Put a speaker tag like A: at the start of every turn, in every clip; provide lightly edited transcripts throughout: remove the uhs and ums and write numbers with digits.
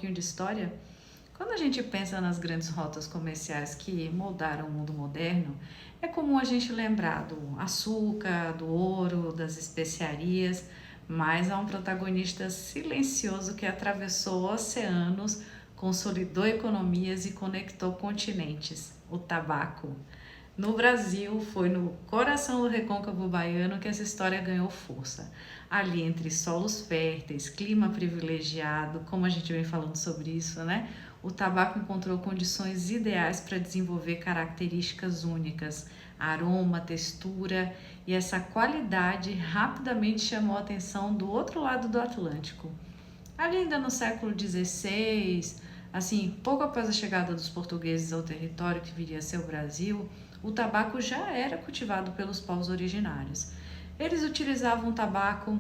A: pouquinho de história. Quando a gente pensa nas grandes rotas comerciais que moldaram o mundo moderno, é comum a gente lembrar do açúcar, do ouro, das especiarias, mas há um protagonista silencioso que atravessou oceanos, consolidou economias e conectou continentes: o tabaco. No Brasil, foi no coração do recôncavo baiano que essa história ganhou força. Ali entre solos férteis, clima privilegiado, como a gente vem falando sobre isso, né? O tabaco encontrou condições ideais para desenvolver características únicas, aroma, textura, e essa qualidade rapidamente chamou a atenção do outro lado do Atlântico. Ali ainda no século XVI, assim, pouco após a chegada dos portugueses ao território que viria a ser o Brasil, o tabaco já era cultivado pelos povos originários. Eles utilizavam o tabaco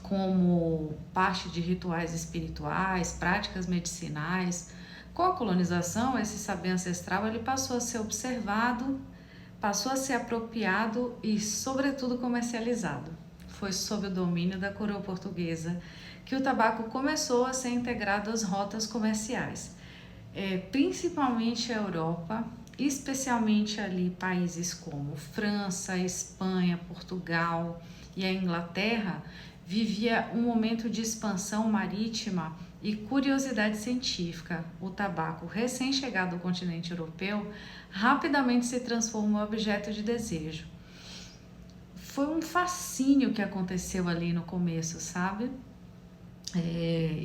A: como parte de rituais espirituais, práticas medicinais. Com a colonização, esse saber ancestral ele passou a ser observado, passou a ser apropriado e, sobretudo, comercializado. Foi sob o domínio da coroa portuguesa que o tabaco começou a ser integrado às rotas comerciais, principalmente a Europa, especialmente ali países como França, Espanha, Portugal e a Inglaterra, vivia um momento de expansão marítima e curiosidade científica. O tabaco, recém-chegado ao continente europeu, rapidamente se transformou em objeto de desejo. Foi um fascínio que aconteceu ali no começo, sabe?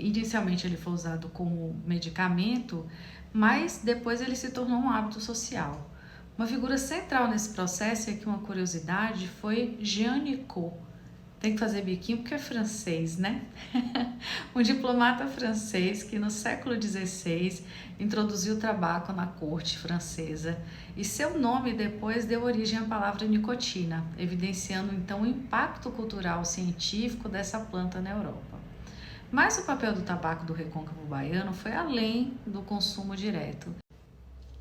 A: Inicialmente ele foi usado como medicamento, mas depois ele se tornou um hábito social. Uma figura central nesse processo, e aqui uma curiosidade, foi Jean Nicot. Tem que fazer biquinho porque é francês, né? Um diplomata francês que no século XVI introduziu o tabaco na corte francesa, e seu nome depois deu origem à palavra nicotina, evidenciando então o impacto cultural científico dessa planta na Europa. Mas o papel do tabaco do recôncavo baiano foi além do consumo direto.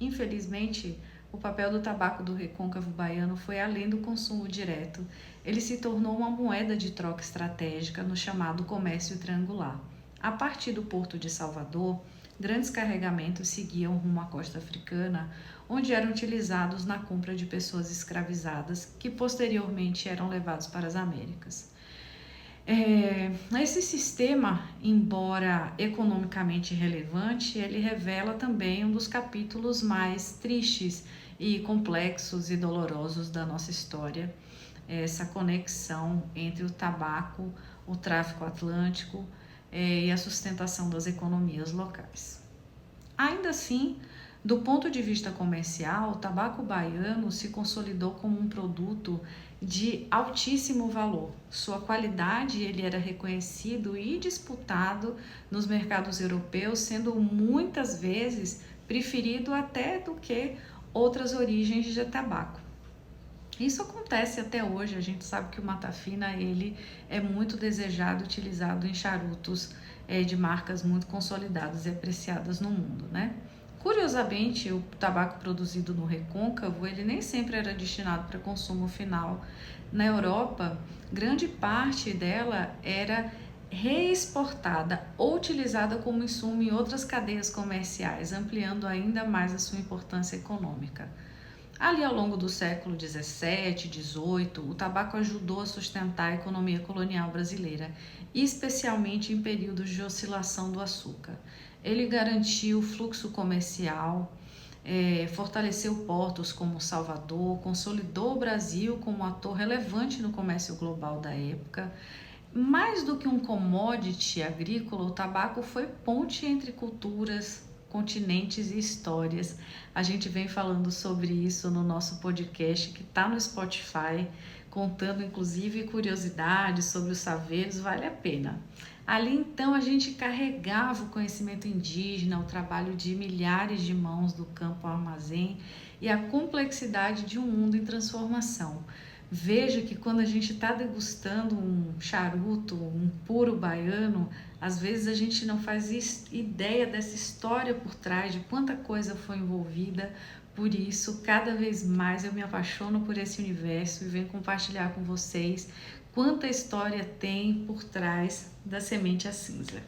A: Infelizmente, o papel do tabaco do recôncavo baiano foi além do consumo direto. Ele se tornou uma moeda de troca estratégica no chamado comércio triangular. A partir do porto de Salvador, grandes carregamentos seguiam rumo à costa africana, onde eram utilizados na compra de pessoas escravizadas, que posteriormente eram levados para as Américas. Esse sistema, embora economicamente relevante, ele revela também um dos capítulos mais tristes e complexos e dolorosos da nossa história, essa conexão entre o tabaco, o tráfico atlântico e a sustentação das economias locais. Ainda assim, do ponto de vista comercial, o tabaco baiano se consolidou como um produto de altíssimo valor. Sua qualidade ele era reconhecido e disputado nos mercados europeus, sendo muitas vezes preferido até do que outras origens de tabaco. Isso acontece até hoje. A gente sabe que o Mata Fina ele é muito desejado, utilizado em charutos de marcas muito consolidadas e apreciadas no mundo, né? Curiosamente, o tabaco produzido no recôncavo, ele nem sempre era destinado para consumo final. Na Europa, grande parte dela era reexportada ou utilizada como insumo em outras cadeias comerciais, ampliando ainda mais a sua importância econômica. Ali ao longo do século XVII, XVIII, o tabaco ajudou a sustentar a economia colonial brasileira, especialmente em períodos de oscilação do açúcar. Ele garantiu o fluxo comercial, fortaleceu portos como Salvador, consolidou o Brasil como um ator relevante no comércio global da época. Mais do que um commodity agrícola, o tabaco foi ponte entre culturas, continentes e histórias. A gente vem falando sobre isso no nosso podcast que está no Spotify, contando inclusive curiosidades sobre os saberes, vale a pena. Ali então a gente carregava o conhecimento indígena, o trabalho de milhares de mãos do campo ao armazém e a complexidade de um mundo em transformação. Veja que quando a gente está degustando um charuto, um puro baiano, às vezes a gente não faz ideia dessa história por trás, de quanta coisa foi envolvida. Por isso, cada vez mais eu me apaixono por esse universo e venho compartilhar com vocês quanta história tem por trás da semente à cinza.